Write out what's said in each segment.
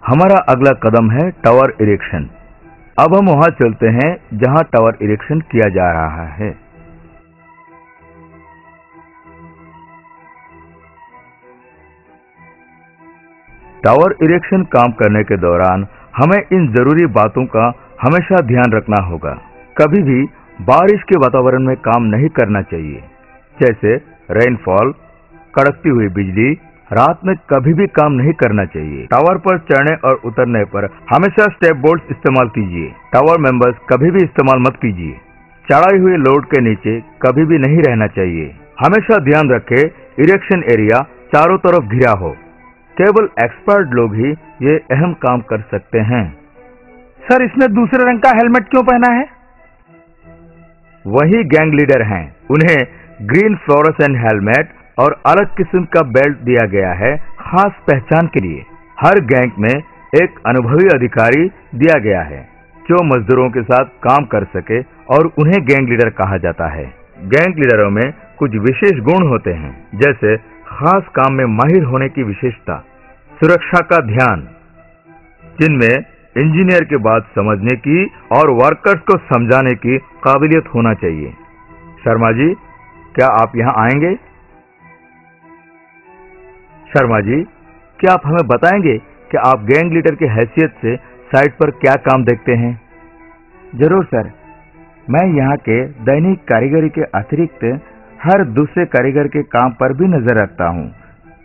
हमारा अगला कदम है टावर इरेक्शन। अब हम वहां चलते हैं जहां टावर इरेक्शन किया जा रहा है। टावर इरेक्शन काम करने के दौरान हमें इन जरूरी बातों का हमेशा ध्यान रखना होगा। कभी भी बारिश के वातावरण में काम नहीं करना चाहिए, जैसे रेनफॉल, कड़कती हुई बिजली। रात में कभी भी काम नहीं करना चाहिए। टावर पर चढ़ने और उतरने पर हमेशा स्टेप बोर्ड्स इस्तेमाल कीजिए। टावर मेंबर्स कभी भी इस्तेमाल मत कीजिए। चढ़ाई हुई लोड के नीचे कभी भी नहीं रहना चाहिए। हमेशा ध्यान रखें इरेक्शन एरिया चारों तरफ घिरा हो। केवल एक्सपर्ट लोग ही ये अहम काम कर सकते हैं। सर, इसने दूसरे रंग का हेलमेट क्यों पहना है? वही गैंग लीडर हैं। उन्हें ग्रीन फ्लोरोसेंट हेलमेट और अलग किस्म का बेल्ट दिया गया है, खास पहचान के लिए। हर गैंग में एक अनुभवी अधिकारी दिया गया है जो मजदूरों के साथ काम कर सके और उन्हें गैंग लीडर कहा जाता है। गैंग लीडरों में कुछ विशेष गुण होते हैं, जैसे खास काम में माहिर होने की विशेषता, सुरक्षा का ध्यान, जिनमें इंजीनियर के बात समझने की और वर्कर्स को समझाने की काबिलियत होना चाहिए। शर्मा जी, क्या आप यहाँ आएंगे? शर्मा जी, क्या आप हमें बताएंगे कि आप गैंग लीडर की हैसियत से साइट पर क्या काम देखते हैं? जरूर सर, मैं यहाँ के दैनिक कारीगरी के अतिरिक्त हर दूसरे कारीगर के काम पर भी नजर रखता हूँ।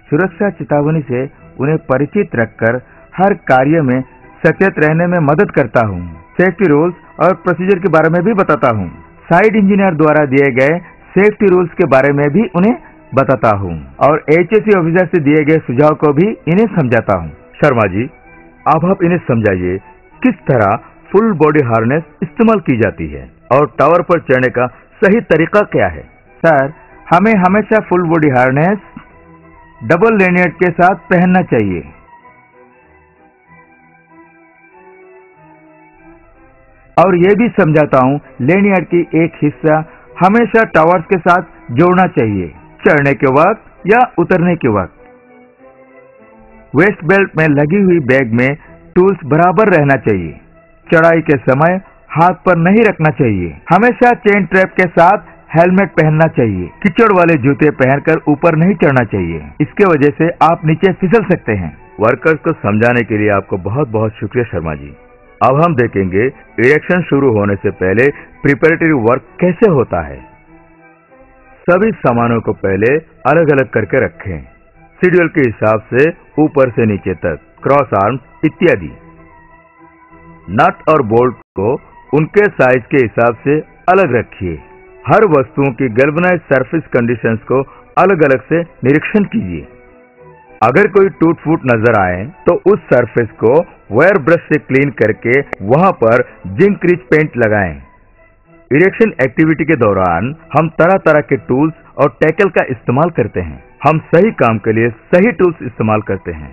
सुरक्षा चेतावनी से उन्हें परिचित रखकर हर कार्य में सचेत रहने में मदद करता हूँ। सेफ्टी रूल्स और प्रोसीजर के बारे में भी बताता हूँ। साइट इंजीनियर द्वारा दिए गए सेफ्टी रूल्स के बारे में भी उन्हें बताता हूँ और HSE ऑफिसर से दिए गए सुझाव को भी इन्हें समझाता हूँ। शर्मा जी, अब आप इन्हें समझाइए किस तरह फुल बॉडी हार्नेस इस्तेमाल की जाती है और टावर पर चढ़ने का सही तरीका क्या है। सर, हमें हमेशा फुल बॉडी हार्नेस डबल लेनियर्ड के साथ पहनना चाहिए। और ये भी समझाता हूँ लेनियर्ड की एक हिस्सा हमेशा टावर्स के साथ जोड़ना चाहिए, चढ़ने के वक्त या उतरने के वक्त। वेस्ट बेल्ट में लगी हुई बैग में टूल्स बराबर रहना चाहिए। चढ़ाई के समय हाथ पर नहीं रखना चाहिए। हमेशा चेन ट्रैप के साथ हेलमेट पहनना चाहिए। कीचड़ वाले जूते पहनकर ऊपर नहीं चढ़ना चाहिए, इसके वजह से आप नीचे फिसल सकते हैं। वर्कर्स को समझाने के लिए आपको बहुत बहुत शुक्रिया शर्मा जी। अब हम देखेंगे इरेक्शन शुरू होने से पहले प्रिपरेटरी वर्क कैसे होता है। सभी सामानों को पहले अलग अलग करके रखें, शेड्यूल के हिसाब से ऊपर से नीचे तक, क्रॉस आर्म इत्यादि। नट और बोल्ट को उनके साइज के हिसाब से अलग रखिए। हर वस्तुओं की गैल्वेनाइज्ड सरफेस कंडीशंस को अलग अलग से निरीक्षण कीजिए। अगर कोई टूट फूट नजर आए तो उस सरफेस को वायर ब्रश से क्लीन करके वहां पर जिंक रिच पेंट लगाएं। इरेक्शन एक्टिविटी के दौरान हम तरह तरह के टूल्स और टैकल का इस्तेमाल करते हैं। हम सही काम के लिए सही टूल्स इस्तेमाल करते हैं।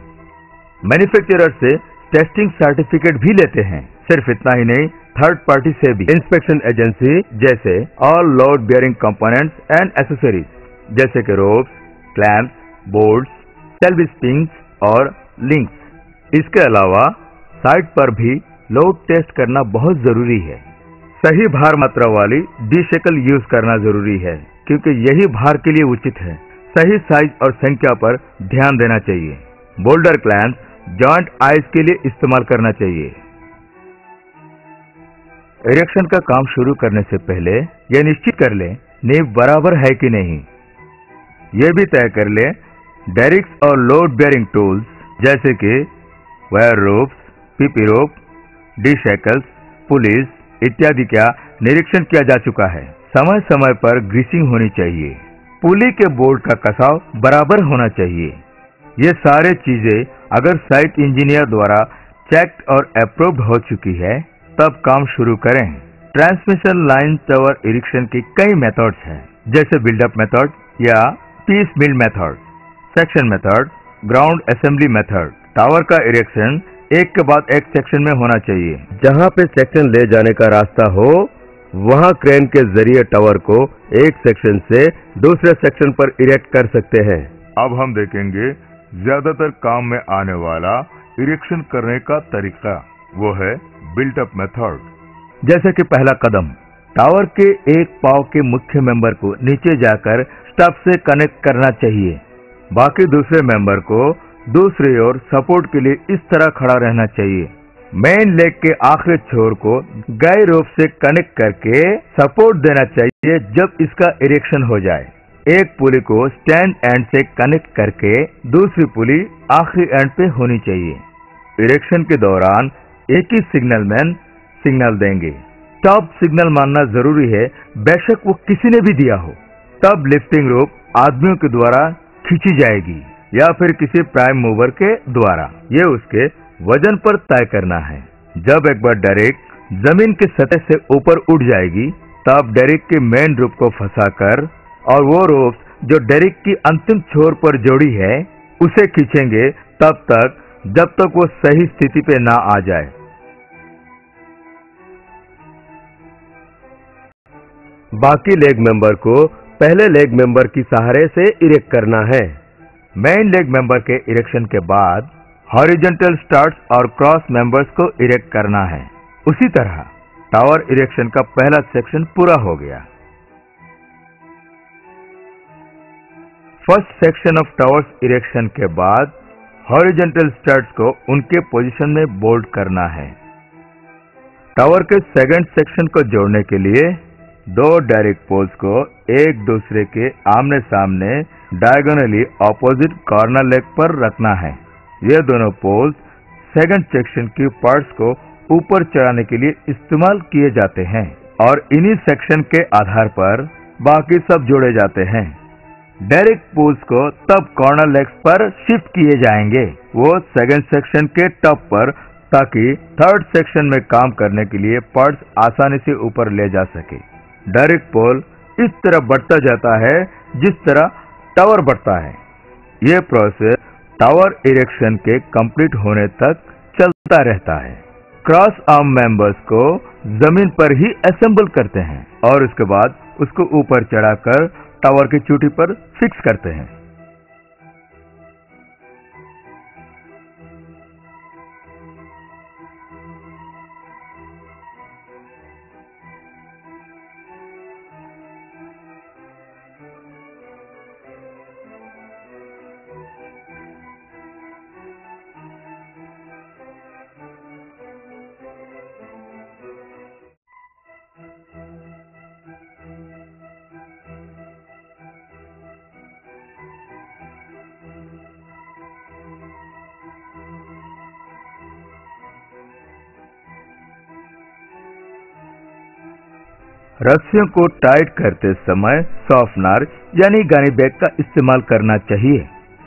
मैन्युफैक्चरर से टेस्टिंग सर्टिफिकेट भी लेते हैं। सिर्फ इतना ही नहीं, थर्ड पार्टी से भी इंस्पेक्शन एजेंसी जैसे all load bearing components and accessories, जैसे कि ropes, clamps, bolts, self springs और लिंक्स। इसके अलावा साइट पर भी लोड टेस्ट करना बहुत जरूरी है। सही भार मात्रा वाली डी-शेकल यूज करना जरूरी है, क्योंकि यही भार के लिए उचित है। सही साइज और संख्या पर ध्यान देना चाहिए। बोल्डर क्लैंप्स जॉइंट आइज के लिए इस्तेमाल करना चाहिए। इरेक्शन का काम शुरू करने से पहले यह निश्चित कर लें नींव बराबर है कि नहीं। यह भी तय कर लें डेरिक्स और लोड बेयरिंग टूल्स जैसे कि वायर रोप्स, पीपी रोप, डी-शेकल्स, पुलिस इत्यादि का निरीक्षण किया जा चुका है। समय समय पर ग्रीसिंग होनी चाहिए। पुली के बोल्ट का कसाव बराबर होना चाहिए। ये सारे चीजें अगर साइट इंजीनियर द्वारा चेक्ड और अप्रूव्ड हो चुकी है तब काम शुरू करें। ट्रांसमिशन लाइन टावर इरेक्शन की कई मेथड्स हैं, जैसे बिल्डअप मेथड या piece mill method, section method, ground assembly method. Tower का इरेक्शन एक के बाद एक सेक्शन में होना चाहिए। जहां पे सेक्शन ले जाने का रास्ता हो वहां क्रेन के जरिए टावर को एक सेक्शन से दूसरे सेक्शन पर इरेक्ट कर सकते हैं। अब हम देखेंगे ज्यादातर काम में आने वाला इरेक्शन करने का तरीका, वो है बिल्ट अप मेथड। जैसे कि पहला कदम, टावर के एक पाव के मुख्य मेंबर को नीचे जाकर स्टब से कनेक्ट करना चाहिए। बाकी दूसरे मेंबर को दूसरी ओर सपोर्ट के लिए इस तरह खड़ा रहना चाहिए। मेन लेग के आखिरी छोर को गाई रोप से कनेक्ट करके सपोर्ट देना चाहिए जब इसका इरेक्शन हो जाए। एक पुली को स्टैंड एंड से कनेक्ट करके दूसरी पुली आखिरी एंड पे होनी चाहिए। इरेक्शन के दौरान एक ही सिग्नलमैन सिग्नल देंगे। स्टॉप सिग्नल मानना जरूरी है, बेशक वो किसी ने भी दिया हो। तब लिफ्टिंग रोप आदमियों के द्वारा खींची जाएगी या फिर किसी प्राइम मूवर के द्वारा। ये उसके वजन पर तय करना है। जब एक बार डेरिक जमीन की सतह से ऊपर उठ जाएगी, तब डेरिक के मेन रोप को फंसाकर और वो रोप जो डेरिक की अंतिम छोर पर जोड़ी है उसे खींचेंगे तब तक जब तक वो सही स्थिति पे ना आ जाए। बाकी लेग मेंबर को पहले लेग मेंबर की सहारे से इरेक्ट करना है। मेन लेग मेंबर के इरेक्शन के बाद हॉरिजॉन्टल स्टड्स और क्रॉस मेंबर्स को इरेक्ट करना है। उसी तरह टावर इरेक्शन का पहला सेक्शन पूरा हो गया। First section of towers erection के बाद हॉरिजॉन्टल स्टड्स को उनके पोजीशन में बोल्ट करना है। टावर के सेकंड सेक्शन को जोड़ने के लिए दो डायरेक्ट पोल्स को एक दूसरे के आमने सामने डायगोनली ऑपोजिट कॉर्नर लेग पर रखना है। ये दोनों पोल्स सेकंड सेक्शन की पार्ट्स को ऊपर चढ़ाने के लिए इस्तेमाल किए जाते हैं और इन्हीं सेक्शन के आधार पर बाकी सब जोड़े जाते हैं। डायरेक्ट पोल्स को तब कॉर्नर लेग्स पर शिफ्ट किए जाएंगे, वो सेकंड सेक्शन के टॉप पर, ताकि थर्ड सेक्शन में काम करने के लिए पार्ट्स आसानी से ऊपर ले जा सके। डायरेक्ट पोल इस तरह बढ़ता जाता है जिस तरह टावर बढ़ता है। ये प्रोसेस टावर इरेक्शन के कंप्लीट होने तक चलता रहता है। क्रॉस आर्म मेंबर्स को जमीन पर ही असेंबल करते हैं और उसके बाद उसको ऊपर चढ़ाकर टावर की चोटी पर फिक्स करते हैं। रस्सियों को टाइट करते समय सॉफ्टनर यानी गनी बैग का इस्तेमाल करना चाहिए।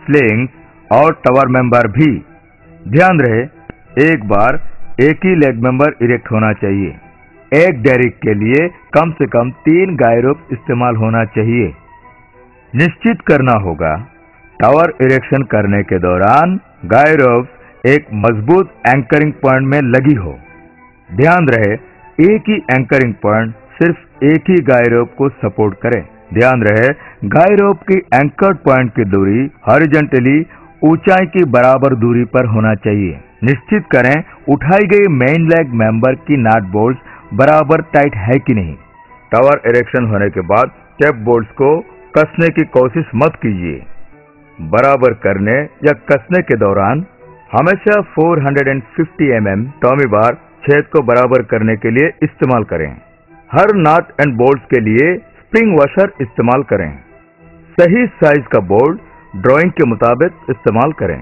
स्लिंग्स और टावर मेंबर भी। ध्यान रहे, एक बार एक ही लेग मेंबर इरेक्ट होना चाहिए। एक डेरिक के लिए कम से कम 3 गाई रोप इस्तेमाल होना चाहिए। निश्चित करना होगा टावर इरेक्शन करने के दौरान गाई रोप एक मजबूत एंकरिंग पॉइंट में लगी हो। ध्यान रहे, एक ही एंकरिंग पॉइंट सिर्फ एक ही गाई रोप को सपोर्ट करें। ध्यान रहे, गाई रोप की एंकर्ड पॉइंट की दूरी हॉरिजॉन्टली ऊंचाई की बराबर दूरी पर होना चाहिए। निश्चित करें उठाई गई मेन लेग मेंबर की नट बोल्ट्स बराबर टाइट है कि नहीं। टावर इरेक्शन होने के बाद स्टेप बोल्ट्स को कसने की कोशिश मत कीजिए। बराबर करने या कसने के दौरान हमेशा 450 mm टॉमी बार छेद को बराबर करने के लिए इस्तेमाल करें। हर नट एंड बोल्ट्स के लिए स्प्रिंग वॉशर इस्तेमाल करें। सही साइज का बोल्ट ड्राइंग के मुताबिक इस्तेमाल करें।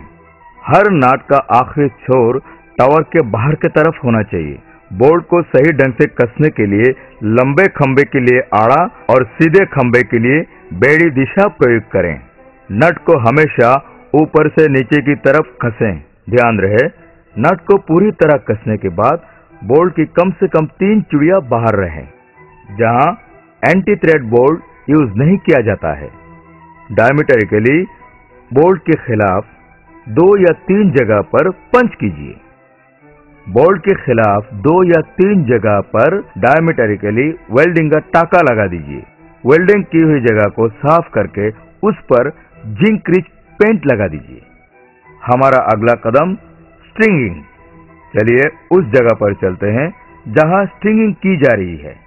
हर नट का आखिरी छोर टावर के बाहर की तरफ होना चाहिए। बोल्ट को सही ढंग से कसने के लिए लंबे खंबे के लिए आड़ा और सीधे खंबे के लिए बेड़ी दिशा प्रयोग करें। नट को हमेशा ऊपर से नीचे की तरफ कसें। ध्यान रहे, नट को पूरी तरह कसने के बाद बोल्ट की कम से कम 3 चुड़ियां बाहर रहें। जहां एंटी थ्रेड बोल्ट यूज नहीं किया जाता है, डायमीटरिकली बोल्ट के खिलाफ 2 या 3 जगह पर पंच कीजिए। बोल्ट के खिलाफ 2 या 3 जगह पर डायमीटरिकली वेल्डिंग का टाका लगा दीजिए। वेल्डिंग की हुई जगह को साफ करके उस पर जिंक रिच पेंट लगा दीजिए। हमारा अगला कदम स्ट्रिंगिंग। चलिए उस जगह पर चलते हैं जहां स्ट्रिंगिंग की जा रही है।